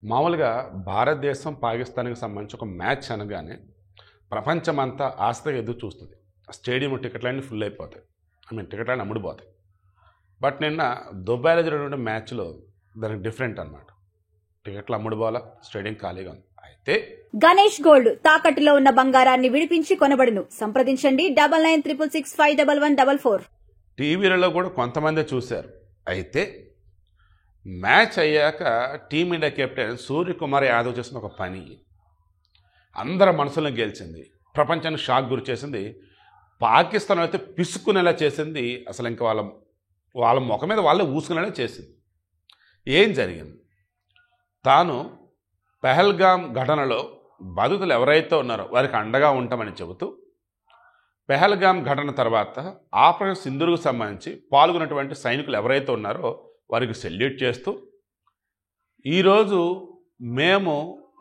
మామూలుగా భారతదేశం, పాకిస్తాన్‌కి సంబంధించి ఒక మ్యాచ్ అనగానే ప్రపంచమంతా ఆశగా ఎదురు చూస్తది. స్టేడియం టికెట్లన్నీ ఫుల్ అయిపోతాయి. టికెట్లన్నీ అమ్ముడుపోతాయి. బట్ నిన్న దుబాయ్‌లో జరిగినటువంటి మ్యాచ్‌లో దానికి డిఫరెంట్ అన్నమాట. టికెట్లు అమ్ముడుపోలా, స్టేడియం ఖాళీగా ఉంది. అయితే గణేష్ గోల్డ్ తాకట్టులో ఉన్న బంగారాన్ని విడిపించి కొనబడును. సంప్రదించండి 9966651144. టీవీలలో కూడా కొంతమందే చూశారు. అయితే మ్యాచ్ అయ్యాక టీమిండియా కెప్టెన్ సూర్యకుమార్ యాదవ్ చేసిన ఒక పని అందరి మనసులను గెలిచింది. ప్రపంచానికి షాక్ గురి చేసింది. పాకిస్తాన్ అయితే పిసుక్కునేలా చేసింది. అసలు ఇంకా వాళ్ళ ముఖం మీద వాళ్ళే ఊసుకునేలా చేసింది. ఏం జరిగింది? తాను పెహల్గాం ఘటనలో బాధితులు ఎవరైతే ఉన్నారో వారికి అండగా ఉంటామని చెబుతూ పెహల్గాం ఘటన తర్వాత ఆపరేషన్ సింధూర్కు సంబంధించి పాల్గొన్నటువంటి సైనికులు ఎవరైతే ఉన్నారో వారికి సెల్యూట్ చేస్తూ ఈరోజు మేము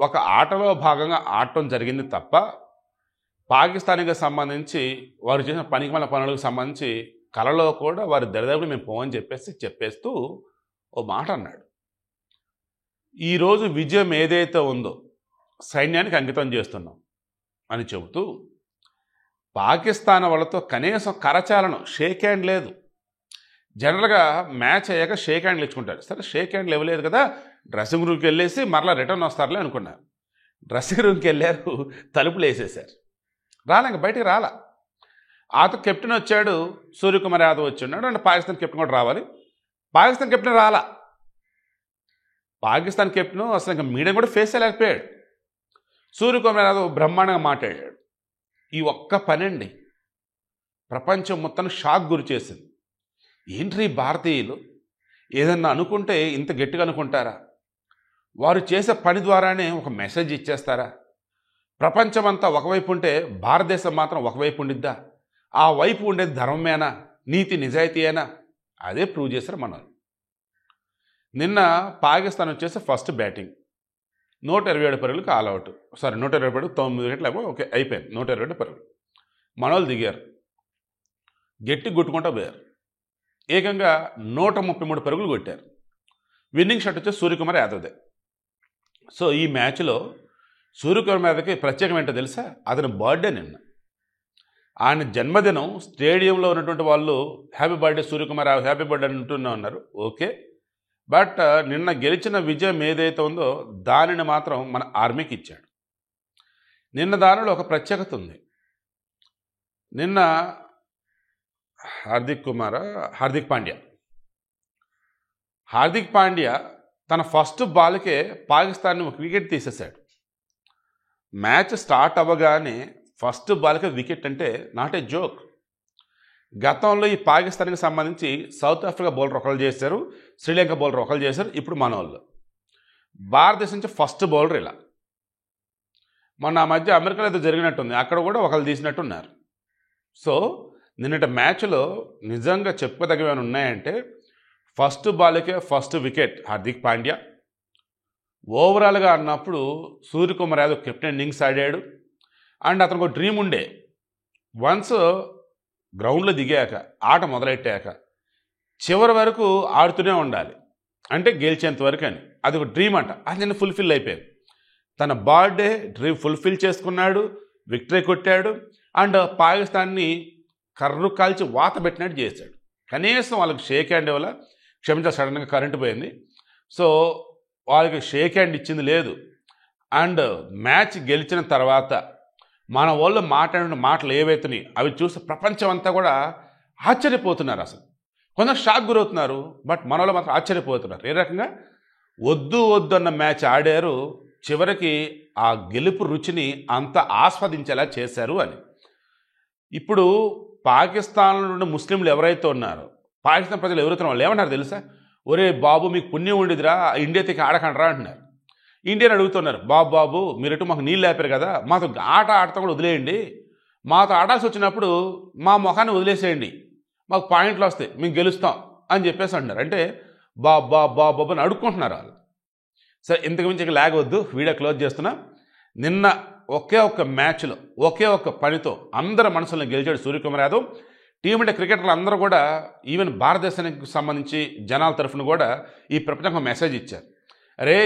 ఒక ఆటలో భాగంగా ఆడటం జరిగింది తప్ప పాకిస్తాన్కి సంబంధించి వారు చేసిన పనికిమాలిన పనులకు సంబంధించి కలలో కూడా వారి దరిదాపులు మేము పోవని చెప్పేస్తూ ఓ మాట అన్నాడు. ఈరోజు విజయం ఏదైతే ఉందో సైన్యానికి అంకితం చేస్తున్నాం అని చెబుతూ పాకిస్తాన్ వాళ్ళతో కనీసం కరచాలను షేక్ హ్యాండ్ లేదు. జనరల్గా మ్యాచ్ అయ్యాక షేక్ హ్యాండ్లు ఇచ్చుకుంటారు. సరే, షేక్ హ్యాండ్లు ఇవ్వలేదు కదా, డ్రెస్సింగ్ రూమ్కి వెళ్ళేసి మరలా రిటర్న్ వస్తారులే అనుకున్నారు. డ్రెస్సింగ్ రూమ్కి వెళ్ళారు, తలుపులు వేసేసారు. ఇంక బయటికి రాలా. అతను కెప్టెన్ వచ్చాడు, సూర్యకుమార్ యాదవ్ వచ్చి అండ్ పాకిస్తాన్ కెప్టెన్ కూడా రావాలి. పాకిస్తాన్ కెప్టెన్ రాలా. పాకిస్తాన్ కెప్టెన్ అసలు ఇంకా మీడియా కూడా ఫేస్ చేయలేకపోయాడు. సూర్యకుమార్ యాదవ్ బ్రహ్మాండంగా మాట్లాడాడు. ఈ ఒక్క పనండి ప్రపంచం మొత్తాన్ని షాక్ గురి చేసింది. ఏంటి భారతీయులు ఏదన్నా అనుకుంటే ఇంత గట్టిగా అనుకుంటారా? వారు చేసే పని ద్వారానే ఒక మెసేజ్ ఇచ్చేస్తారా? ప్రపంచమంతా ఒకవైపు ఉంటే భారతదేశం మాత్రం ఒకవైపు ఉండిద్దా? ఆ వైపు ఉండేది ధర్మమేనా, నీతి నిజాయితీయేనా? అదే ప్రూవ్ చేశారు మన. నిన్న పాకిస్తాన్ వచ్చేసి ఫస్ట్ బ్యాటింగ్ 127 పరుగులకు ఆల్అవుట్. 120 పరుగులు 9 వికెట్లు ఓకే అయిపోయింది. 127 పరుగులు మనోళ్ళు దిగారు, గట్టి కొట్టుకుంటూ పోయారు. ఏకంగా 133 పరుగులు కొట్టారు. విన్నింగ్ షాట్ వచ్చి సూర్యకుమార్ యాదవ్దే. సో ఈ మ్యాచ్లో సూర్యకుమార్ యాదవ్కి ప్రత్యేకం ఏంటో తెలుసా? అతని బర్త్డే నిన్న. ఆయన జన్మదినం స్టేడియంలో ఉన్నటువంటి వాళ్ళు happy birthday Suryakumar Yadav, happy birthday అంటూనే ఉన్నారు. ఓకే, బట్ నిన్న గెలిచిన విజయం ఏదైతే ఉందో దానిని మాత్రం మన ఆర్మీకి ఇచ్చాడు. నిన్న దానిలో ఒక ప్రత్యేకత ఉంది. నిన్న హార్దిక్ పాండ్యా తన ఫస్ట్ బాల్కే పాకిస్తాన్ని ఒక వికెట్ తీసేశాడు. మ్యాచ్ స్టార్ట్ అవ్వగానే ఫస్ట్ బాల్కే వికెట్ అంటే నాట్ ఏ జోక్. గతంలో ఈ పాకిస్తాన్కి సంబంధించి సౌత్ ఆఫ్రికా బౌలర్ ఒకళ్ళు చేశారు, శ్రీలంక బౌలర్ ఒకళ్ళు చేశారు, ఇప్పుడు మన వాళ్ళు. భారతదేశం నుంచి ఫస్ట్ బౌలర్ ఇలా. మొన్న ఆ మధ్య అమెరికాలో ఏదో జరిగినట్టుంది, అక్కడ కూడా ఒకళ్ళు తీసినట్టున్నారు. సో నిన్నటి మ్యాచ్లో నిజంగా చెప్పుకోదగ్గవి ఉన్నాయంటే ఫస్ట్ బాల్కే ఫస్ట్ వికెట్ హార్దిక్ పాండ్యా. ఓవరాల్గా అన్నప్పుడు సూర్యకుమార్ యాదవ్ కెప్టెన్ ఇన్నింగ్స్ ఆడాడు. అండ్ అతనికి ఒక డ్రీమ్ ఉండే, వన్స్ గ్రౌండ్లో దిగాక ఆట మొదలెట్టాక చివరి వరకు ఆడుతూనే ఉండాలి, అంటే గెలిచేంత వరకు అని. అది ఒక డ్రీమ్ అంట. అది నిన్న ఫుల్ఫిల్ అయిపోయింది. తన బర్త్డే డ్రీమ్ ఫుల్ఫిల్ చేసుకున్నాడు, విక్టరీ కొట్టాడు. అండ్ పాకిస్తాన్ని కర్రు కాల్చి వాత పెట్టినట్టు చేశాడు. కనీసం వాళ్ళకి షేక్ హ్యాండ్ ఇవ్వాల. క్షమించాలి, సడన్గా కరెంటు పోయింది, సో వాళ్ళకి షేక్ హ్యాండ్ ఇచ్చింది లేదు. అండ్ మ్యాచ్ గెలిచిన తర్వాత మన వాళ్ళు మాట్లాడిన మాటలు ఏవైతున్నాయి అవి చూసి ప్రపంచం అంతా కూడా ఆశ్చర్యపోతున్నారు. అసలు కొందరు షాక్ గురవుతున్నారు, బట్ మన వాళ్ళు మాత్రం ఆశ్చర్యపోతున్నారు. ఏ రకంగా వద్దు అన్న మ్యాచ్ ఆడారు, చివరికి ఆ గెలుపు రుచిని అంత ఆస్వాదించేలా చేశారు అని. ఇప్పుడు పాకిస్తాన్ నుండి ముస్లింలు ఎవరైతే ఉన్నారో, పాకిస్తాన్ ప్రజలు ఎవరైతే వాళ్ళు ఏమన్నారు తెలుసా? ఒరే బాబు, మీకు పుణ్యం ఉండిదిరా, ఇండియాకి ఆడకండ్రా అంటున్నారు. ఇండియాని అడుగుతున్నారు, బాబు మీరెటు మాకు నీళ్ళు లేపారు కదా, మాతో ఆట ఆడతాం కూడా వదిలేయండి, మాతో ఆడాల్సి వచ్చినప్పుడు మా ముఖాన్ని వదిలేసేయండి, మాకు పాయింట్లు వస్తాయి, మేము గెలుస్తాం అని చెప్పేసి అంటున్నారు. అంటే బాబు అని అడుక్కుంటున్నారు వాళ్ళు. సరే, ఇంతకు మించి ఇక లాగవద్దు, వీడియో క్లోజ్ చేస్తున్నా. నిన్న ఒకే ఒక్క మ్యాచ్లో ఒకే ఒక్క పనితో అందరి మనసులను గెలిచాడు సూర్యకుమార్ యాదవ్. టీమిండియా క్రికెటర్లు అందరూ కూడా ఈవెన్ భారతదేశానికి సంబంధించి జనాల తరఫున కూడా ఈ ప్రపంచానికి మెసేజ్ ఇచ్చారు. అరే,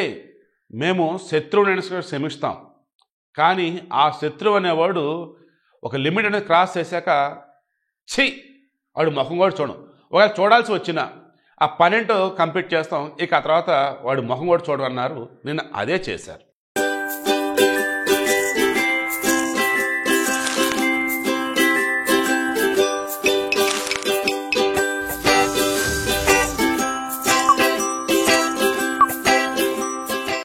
మేము శత్రువుని క్షమిస్తాం, కానీ ఆ శత్రువు అనేవాడు ఒక లిమిట్ అనేది క్రాస్ చేశాక వాడు ముఖం కూడా చూడం. ఒకవేళ చూడాల్సి వచ్చినా ఆ పనేంటో కంప్లీట్ చేస్తాం, ఇక ఆ తర్వాత వాడు ముఖం కూడా చూడమన్నారు. నిన్న అదే చేశారు.